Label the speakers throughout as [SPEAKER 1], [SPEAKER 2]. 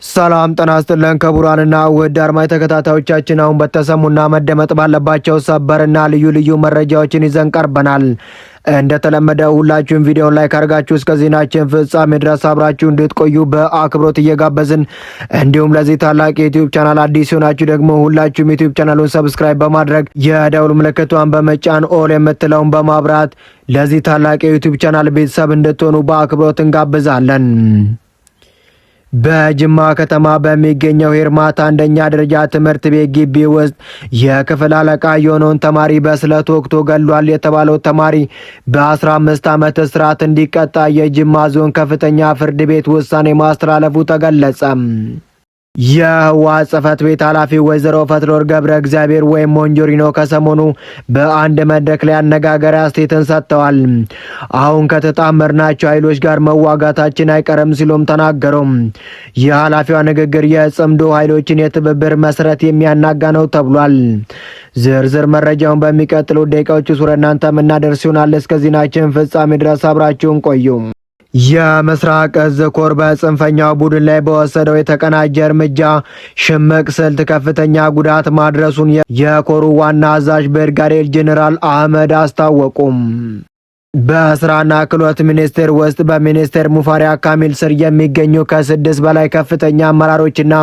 [SPEAKER 1] ሰላም ጤና ይስጥልን ክቡራንና ውድ አድማጭ ተከታታዮቻችን፣ አሁን በተሰሙና መደመጥ ባለባቸው ሰበርና ልዩ ልዩ መረጃዎችን ይዘን ቀርበናል። እንደተለመደው ሁላችሁም ቪዲዮን ላይክ አድርጋችሁ እስከ ዜናችን ፍጻሜ ድረስ አብራችሁ እንድትቆዩ በአክብሮት እየጋበዝን፣ እንዲሁም ለዚህ ታላቅ የዩቲዩብ ቻናል አዲስ ሆናችሁ ደግሞ ሁላችሁም ዩቲዩብ ቻናሉን ሰብስክራይብ በማድረግ የደውል ምልክቷን በመጫን ኦል የምትለውን በማብራት ለዚህ ታላቅ የዩቲዩብ ቻናል ቤተሰብ እንድትሆኑ በአክብሮት እንጋብዛለን። በጅማ ከተማ በሚገኘው ሄርማት አንደኛ ደረጃ ትምህርት ቤት ግቢ ውስጥ የክፍል አለቃ የሆነውን ተማሪ በስለት ወቅቶ ገሏል የተባለው ተማሪ በ15 ዓመት እስራት እንዲቀጣ የጅማ ዞን ከፍተኛ ፍርድ ቤት ውሳኔ ማስተላለፉ ተገለጸ። የህወሓት ጽሕፈት ቤት ኃላፊ ወይዘሮ ፈትለወርቅ ገብረ እግዚአብሔር ወይም ሞንጆሪኖ ከሰሞኑ በአንድ መድረክ ላይ አነጋገሪያ አስተያየትን ሰጥተዋል። አሁን ከተጣመርናቸው ኃይሎች ጋር መዋጋታችን አይቀርም ሲሉም ተናገሩ። የኃላፊዋ ንግግር የጽምዶ ኃይሎችን የትብብር መሰረት የሚያናጋ ነው ተብሏል። ዝርዝር መረጃውን በሚቀጥሉ ደቂቃዎች ወደ እናንተ የምናደርስ ይሆናል። እስከ ዜናችን ፍጻሜ ድረስ አብራችሁን ቆዩ። የምስራቅ እዝ ኮር በጽንፈኛው ቡድን ላይ በወሰደው የተቀናጀ እርምጃ ሽምቅ ስልት ከፍተኛ ጉዳት ማድረሱን የኮሩ ዋና አዛዥ ብርጋዴር ጄኔራል አህመድ አስታወቁም። በስራና ክህሎት ሚኒስቴር ውስጥ በሚኒስቴር ሙፈሪያት ካሚል ስር የሚገኙ ከ6 በላይ ከፍተኛ አመራሮችና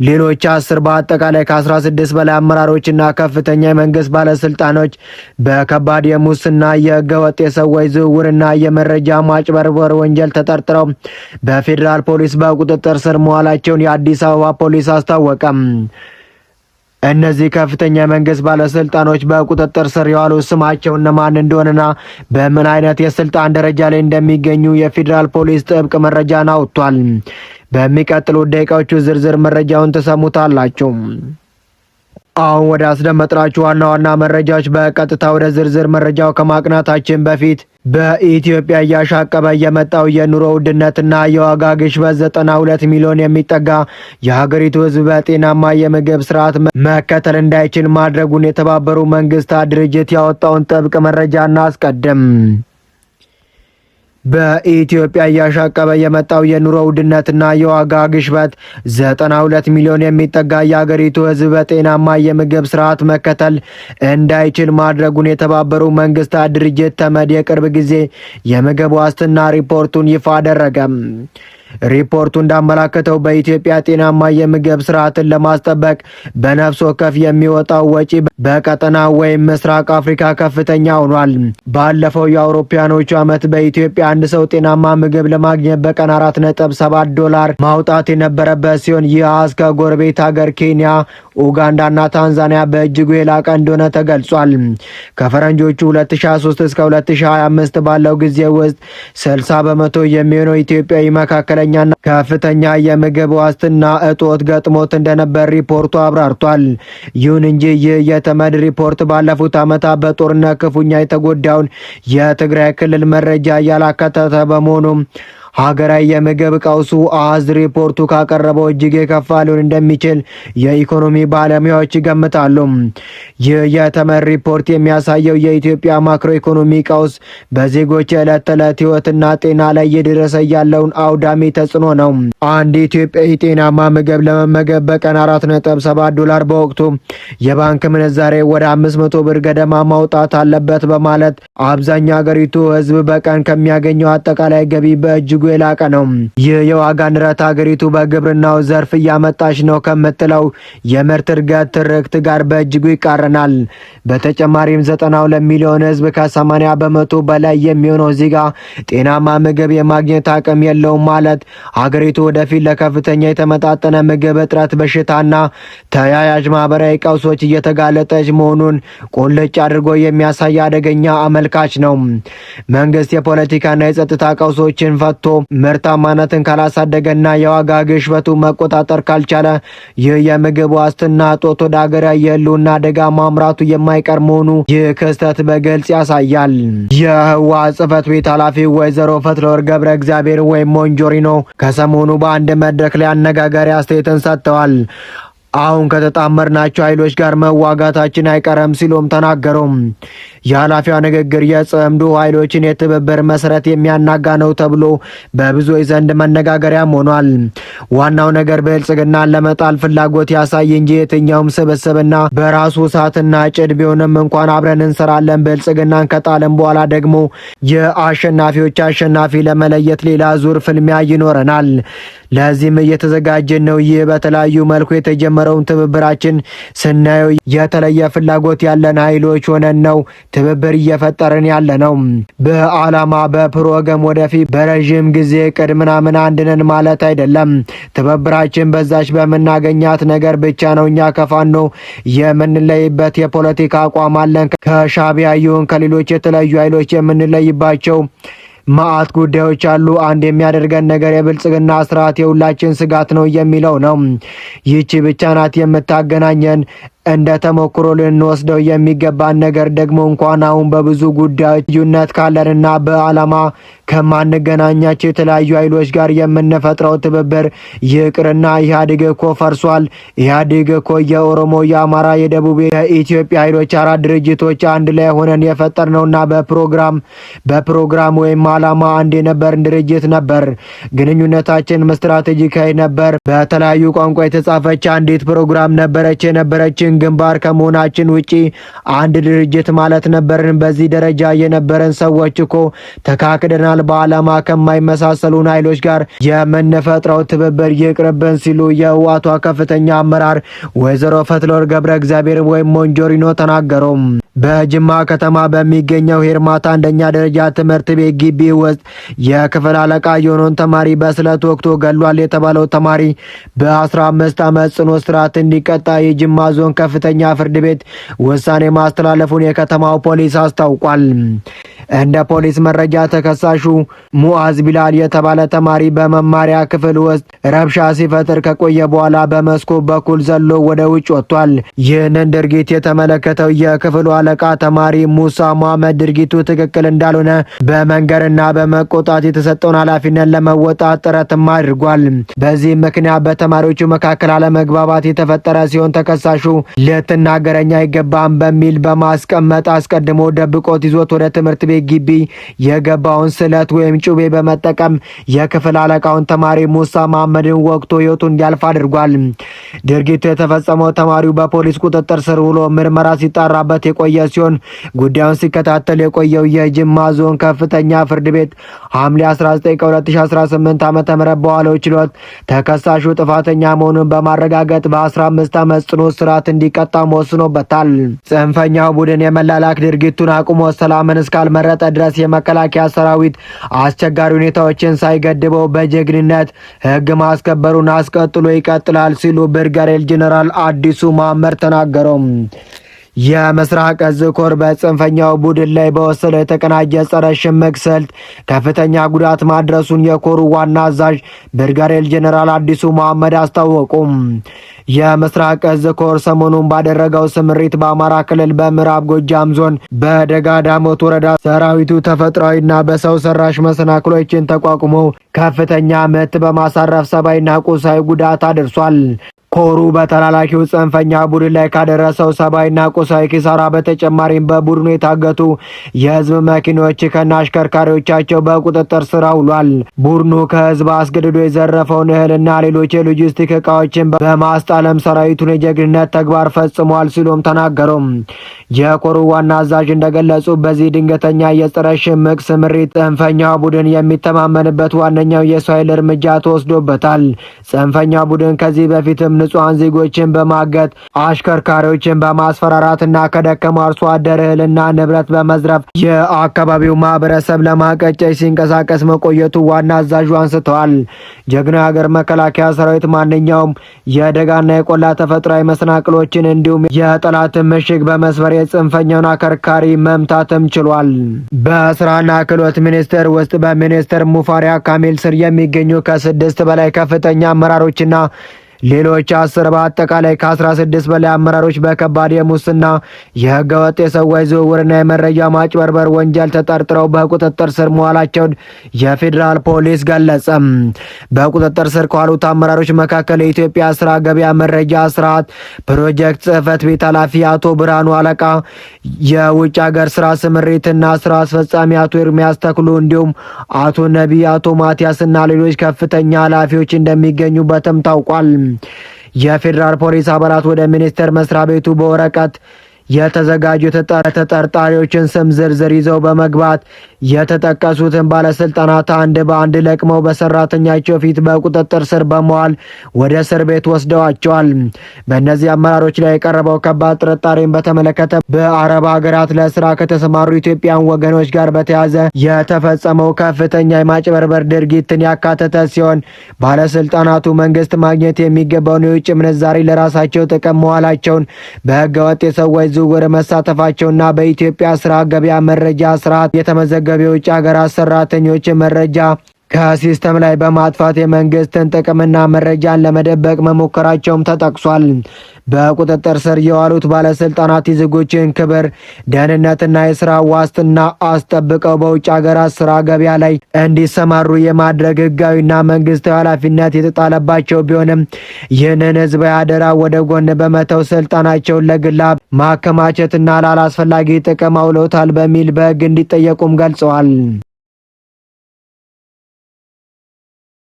[SPEAKER 1] ሌሎች 10 በአጠቃላይ ከ16 በላይ አመራሮችና ከፍተኛ የመንግስት ባለስልጣኖች በከባድ የሙስና የህገወጥ የሰዎች ዝውውርና የመረጃ ማጭበርበር ወንጀል ተጠርጥረው በፌዴራል ፖሊስ በቁጥጥር ስር መዋላቸውን የአዲስ አበባ ፖሊስ አስታወቀም። እነዚህ ከፍተኛ የመንግስት ባለስልጣኖች በቁጥጥር ስር የዋሉ ስማቸው እነማን እንደሆነና በምን አይነት የስልጣን ደረጃ ላይ እንደሚገኙ የፌዴራል ፖሊስ ጥብቅ መረጃን አውጥቷል። በሚቀጥሉት ደቂቃዎቹ ዝርዝር መረጃውን ተሰሙታላችሁ። አሁን ወደ አስደመጥናችሁ ዋና ዋና መረጃዎች በቀጥታ ወደ ዝርዝር መረጃው ከማቅናታችን በፊት በኢትዮጵያ እያሻቀበ የመጣው የኑሮ ውድነትና የዋጋ ግሽበት 92 ሚሊዮን የሚጠጋ የሀገሪቱ ሕዝብ በጤናማ የምግብ ስርዓት መከተል እንዳይችል ማድረጉን የተባበሩት መንግስታት ድርጅት ያወጣውን ጥብቅ መረጃ እናስቀድም። በኢትዮጵያ እያሻቀበ የመጣው የኑሮ ውድነትና የዋጋ ግሽበት 92 ሚሊዮን የሚጠጋ የሀገሪቱ ሕዝብ በጤናማ የምግብ ስርዓት መከተል እንዳይችል ማድረጉን የተባበሩት መንግስታት ድርጅት ተመድ የቅርብ ጊዜ የምግብ ዋስትና ሪፖርቱን ይፋ አደረገ። ሪፖርቱ እንዳመላከተው በኢትዮጵያ ጤናማ የምግብ ስርዓትን ለማስጠበቅ በነፍስ ወከፍ የሚወጣው ወጪ በቀጠና ወይም ምስራቅ አፍሪካ ከፍተኛ ሆኗል። ባለፈው የአውሮፓውያኖቹ ዓመት በኢትዮጵያ አንድ ሰው ጤናማ ምግብ ለማግኘት በቀን $4.7 ማውጣት የነበረበት ሲሆን ይህ ከጎረቤት ሀገር ኬንያ፣ ኡጋንዳና ታንዛኒያ በእጅጉ የላቀ እንደሆነ ተገልጿል። ከፈረንጆቹ 2023 እስከ 2025 ባለው ጊዜ ውስጥ 60 በመቶ የሚሆነው ኢትዮጵያዊ መካከለኛና ከፍተኛ የምግብ ዋስትና እጦት ገጥሞት እንደነበር ሪፖርቱ አብራርቷል። ይሁን እንጂ ይህ የተመድ ሪፖርት ባለፉት ዓመታት በጦርነት ክፉኛ የተጎዳውን የትግራይ ክልል መረጃ ያላካተተ በመሆኑ ሀገራዊ የምግብ ቀውሱ አሃዝ ሪፖርቱ ካቀረበው እጅግ የከፋ ሊሆን እንደሚችል የኢኮኖሚ ባለሙያዎች ይገምታሉ። ይህ የተመድ ሪፖርት የሚያሳየው የኢትዮጵያ ማክሮ ኢኮኖሚ ቀውስ በዜጎች የዕለት ተዕለት ሕይወትና ጤና ላይ እየደረሰ ያለውን አውዳሚ ተጽዕኖ ነው። አንድ ኢትዮጵያዊ ጤናማ ምግብ ለመመገብ በቀን $4.7 በወቅቱ የባንክ ምንዛሬ ወደ 500 ብር ገደማ ማውጣት አለበት በማለት አብዛኛው ሀገሪቱ ሕዝብ በቀን ከሚያገኘው አጠቃላይ ገቢ በእጅጉ የላቀ ነው። ይህ የዋጋ ንረት ሀገሪቱ በግብርናው ዘርፍ እያመጣች ነው ከምትለው የምርት እድገት ትርክት ጋር በእጅጉ ይቃረናል። በተጨማሪም 92 ሚሊዮን ህዝብ ከ80 በመቶ በላይ የሚሆነው ዜጋ ጤናማ ምግብ የማግኘት አቅም የለውም ማለት ሀገሪቱ ወደፊት ለከፍተኛ የተመጣጠነ ምግብ እጥረት፣ በሽታና ተያያዥ ማህበራዊ ቀውሶች እየተጋለጠች መሆኑን ቁልጭ አድርጎ የሚያሳይ አደገኛ አመልካች ነው። መንግስት የፖለቲካና የጸጥታ ቀውሶችን ፈቶ ምርታማነትን ካላሳደገና የዋጋ ግሽበቱ መቆጣጠር ካልቻለ ይህ የምግብ ዋስትና እጦት ወደ ሀገራዊ የህልውና አደጋ ማምራቱ የማይቀር መሆኑ ይህ ክስተት በግልጽ ያሳያል። የህወሓት ጽሕፈት ቤት ኃላፊ ወይዘሮ ፈትለወርቅ ገብረ እግዚአብሔር ወይም ሞንጆሪኖ ከሰሞኑ በአንድ መድረክ ላይ አነጋጋሪ አስተያየትን ሰጥተዋል። አሁን ከተጣመርናቸው ኃይሎች ጋር መዋጋታችን አይቀርም ሲሉም ተናገሩ። የኃላፊዋ ንግግር የጽምዶ ኃይሎችን የትብብር መሰረት የሚያናጋ ነው ተብሎ በብዙዎች ዘንድ መነጋገሪያም ሆኗል። ዋናው ነገር ብልጽግናን ለመጣል ፍላጎት ያሳይ እንጂ የትኛውም ስብስብና በራሱ እሳትና ጭድ ቢሆንም እንኳን አብረን እንሰራለን። ብልጽግናን ከጣልን በኋላ ደግሞ የአሸናፊዎች አሸናፊ ለመለየት ሌላ ዙር ፍልሚያ ይኖረናል። ለዚህም እየተዘጋጀን ነው። ይህ በተለያዩ መልኩ የተጀመረውን ትብብራችን ስናየው የተለየ ፍላጎት ያለን ኃይሎች ሆነን ነው ትብብር እየፈጠርን ያለ ነው። በዓላማ በፕሮግራም ወደፊት በረዥም ጊዜ ቅድ ምናምን አንድነን ማለት አይደለም። ትብብራችን በዛች በምናገኛት ነገር ብቻ ነው። እኛ ከፋኖ የምንለይበት የፖለቲካ አቋም አለን። ከሻዕቢያ ይሁን ከሌሎች የተለያዩ ኃይሎች የምንለይባቸው ማአት ጉዳዮች አሉ። አንድ የሚያደርገን ነገር የብልጽግና ስርዓት የሁላችን ስጋት ነው የሚለው ነው። ይህቺ ብቻ ናት የምታገናኘን። እንደ ተሞክሮ ልንወስደው የሚገባን ነገር ደግሞ እንኳን አሁን በብዙ ጉዳዮች ልዩነት ካለንና በዓላማ ከማንገናኛቸው የተለያዩ ኃይሎች ጋር የምንፈጥረው ትብብር ይቅርና ኢህአዴግ እኮ ፈርሷል። ኢህአዴግ እኮ የኦሮሞ፣ የአማራ፣ የደቡብ የኢትዮጵያ ኃይሎች አራት ድርጅቶች አንድ ላይ ሆነን የፈጠርነውና በፕሮግራም ወይም ዓላማ አንድ የነበርን ድርጅት ነበር። ግንኙነታችን ስትራቴጂካዊ ነበር። በተለያዩ ቋንቋ የተጻፈች አንዲት ፕሮግራም የነበረችን ግንባር ከመሆናችን ውጪ አንድ ድርጅት ማለት ነበርን። በዚህ ደረጃ የነበረን ሰዎች እኮ ተካክደናል። በዓላማ ከማይመሳሰሉን ኃይሎች ጋር የምንፈጥረው ትብብር ይቅርብን ሲሉ የህወሓቷ ከፍተኛ አመራር ወይዘሮ ፈትለወርቅ ገብረ እግዚአብሔር ወይም ሞንጆሪኖ ተናገሩ። በጅማ ከተማ በሚገኘው ሄርማታ አንደኛ ደረጃ ትምህርት ቤት ግቢ ውስጥ የክፍል አለቃ የሆነውን ተማሪ በስለት ወቅቶ ገሏል የተባለው ተማሪ በ15 ዓመት ጽኑ እስራት እንዲቀጣ የጅማ ዞን ከፍተኛ ፍርድ ቤት ውሳኔ ማስተላለፉን የከተማው ፖሊስ አስታውቋል። እንደ ፖሊስ መረጃ ተከሳሹ ሙአዝ ቢላል የተባለ ተማሪ በመማሪያ ክፍል ውስጥ ረብሻ ሲፈጥር ከቆየ በኋላ በመስኮት በኩል ዘሎ ወደ ውጭ ወጥቷል። ይህንን ድርጊት የተመለከተው የክፍሉ አለቃ ተማሪ ሙሳ መሐመድ ድርጊቱ ትክክል እንዳልሆነ በመንገርና በመቆጣት የተሰጠውን ኃላፊነት ለመወጣት ጥረትም አድርጓል። በዚህ ምክንያት በተማሪዎቹ መካከል አለመግባባት የተፈጠረ ሲሆን ተከሳሹ ልትናገረኝ አይገባም በሚል በማስቀመጥ አስቀድሞ ደብቆት ይዞት ወደ ትምህርት ቤት ግቢ የገባውን ስለት ወይም ጩቤ በመጠቀም የክፍል አለቃውን ተማሪ ሙሳ መሐመድን ወቅቶ ሕይወቱ እንዲያልፍ አድርጓል። ድርጊቱ የተፈጸመው ተማሪው በፖሊስ ቁጥጥር ስር ውሎ ምርመራ ሲጣራበት የቆየ ሲሆን ጉዳዩን ሲከታተል የቆየው የጅማ ዞን ከፍተኛ ፍርድ ቤት ሐምሌ 19 2018 ዓ.ም በዋለው ችሎት ተከሳሹ ጥፋተኛ መሆኑን በማረጋገጥ በ15 ዓመት ጽኑ እስራት እንዲቀጣ ወስኖበታል። ጽንፈኛው ቡድን የመላላክ ድርጊቱን አቁሞ ሰላምን እስካልመረጠ ድረስ የመከላከያ ሰራዊት አስቸጋሪ ሁኔታዎችን ሳይገድበው በጀግንነት ሕግ ማስከበሩን አስቀጥሎ ይቀጥላል ሲሉ ብርጋዴር ጄኔራል አዲሱ መሐመድ ተናገሩ። የምስራቅ እዝ ኮር በጽንፈኛው ቡድን ላይ በወሰደው የተቀናጀ ጸረ ሽምቅ ስልት ከፍተኛ ጉዳት ማድረሱን የኮሩ ዋና አዛዥ ብርጋዴር ጄኔራል አዲሱ መሐመድ አስታወቁም። የምስራቅ እዝ ኮር ሰሞኑን ባደረገው ስምሪት በአማራ ክልል በምዕራብ ጎጃም ዞን በደጋ ዳሞት ወረዳ ሰራዊቱ ተፈጥሯዊና በሰው ሰራሽ መሰናክሎችን ተቋቁሞ ከፍተኛ ምት በማሳረፍ ሰብአዊና ቁሳዊ ጉዳት አድርሷል። ኮሩ በተላላኪው ጽንፈኛ ቡድን ላይ ካደረሰው ሰብአዊና ቁሳዊ ኪሳራ በተጨማሪም በቡድኑ የታገቱ የህዝብ መኪኖች ከነ አሽከርካሪዎቻቸው በቁጥጥር ስር ውሏል። ቡድኑ ከህዝብ አስገድዶ የዘረፈውን እህልና ሌሎች የሎጂስቲክ እቃዎችን በማስጣለም ሰራዊቱን የጀግንነት ተግባር ፈጽሟል ሲሉም ተናገሩ። የኮሩ ዋና አዛዥ እንደገለጹ በዚህ ድንገተኛ የጸረ ሽምቅ ስምሪት ጽንፈኛው ቡድን የሚተማመንበት ዋነኛው የሰው ኃይል እርምጃ ተወስዶበታል። ጽንፈኛው ቡድን ከዚህ በፊትም ንጹሃን ዜጎችን በማገት አሽከርካሪዎችን በማስፈራራትና ከደከመው አርሶ አደር እህልና ንብረት በመዝረፍ የአካባቢው ማህበረሰብ ለማቀጨጭ ሲንቀሳቀስ መቆየቱ ዋና አዛዡ አንስተዋል። ጀግና ሀገር መከላከያ ሰራዊት ማንኛውም የደጋና የቆላ ተፈጥሯዊ መሰናክሎችን እንዲሁም የጠላትን ምሽግ በመስበር የጽንፈኛውን አከርካሪ መምታትም ችሏል። በስራና ክህሎት ሚኒስቴር ውስጥ በሚኒስትር ሙፈሪያት ካሚል ስር የሚገኙ ከ6 በላይ ከፍተኛ አመራሮችና ሌሎች 10 በአጠቃላይ ከ16 በላይ አመራሮች በከባድ የሙስና የህገወጥ የሰዎች ዝውውርና የመረጃ ማጭበርበር ወንጀል ተጠርጥረው በቁጥጥር ስር መዋላቸውን የፌዴራል ፖሊስ ገለጸ። በቁጥጥር ስር ከዋሉት አመራሮች መካከል የኢትዮጵያ ስራ ገበያ መረጃ ስርዓት ፕሮጀክት ጽህፈት ቤት ኃላፊ አቶ ብርሃኑ አለቃ፣ የውጭ ሀገር ስራ ስምሪትና ስራ አስፈጻሚ አቶ ኤርሚያስ ተክሉ እንዲሁም አቶ ነቢይ፣ አቶ ማቲያስና ሌሎች ከፍተኛ ኃላፊዎች እንደሚገኙበትም ታውቋል። የፌዴራል ፖሊስ አባላት ወደ ሚኒስቴር መስሪያ ቤቱ በወረቀት የተዘጋጁ ተጠርጣሪዎችን ስም ዝርዝር ይዘው በመግባት የተጠቀሱትን ባለስልጣናት አንድ በአንድ ለቅመው በሰራተኛቸው ፊት በቁጥጥር ስር በመዋል ወደ እስር ቤት ወስደዋቸዋል። በእነዚህ አመራሮች ላይ የቀረበው ከባድ ጥርጣሬን በተመለከተ በአረብ ሀገራት ለስራ ከተሰማሩ ኢትዮጵያን ወገኖች ጋር በተያያዘ የተፈጸመው ከፍተኛ የማጭበርበር ድርጊትን ያካተተ ሲሆን ባለስልጣናቱ መንግስት ማግኘት የሚገባውን የውጭ ምንዛሪ ለራሳቸው ጥቅም መዋላቸውን፣ በህገወጥ የሰዎች ዝውውር መሳተፋቸውና በኢትዮጵያ ስራ ገበያ መረጃ ስርዓት የተመዘገበ የውጭ ሀገራት ሰራተኞች መረጃ ከሲስተም ላይ በማጥፋት የመንግስትን ጥቅምና መረጃን ለመደበቅ መሞከራቸውም ተጠቅሷል። በቁጥጥር ስር የዋሉት ባለስልጣናት የዜጎችን ክብር፣ ደህንነትና የስራ ዋስትና አስጠብቀው በውጭ ሀገራት ስራ ገበያ ላይ እንዲሰማሩ የማድረግ ህጋዊና መንግስታዊ ኃላፊነት የተጣለባቸው ቢሆንም ይህንን ህዝባዊ አደራ ወደ ጎን በመተው ስልጣናቸውን ለግል ማከማቸትና ላላስፈላጊ ጥቅም አውለውታል በሚል በህግ እንዲጠየቁም ገልጸዋል።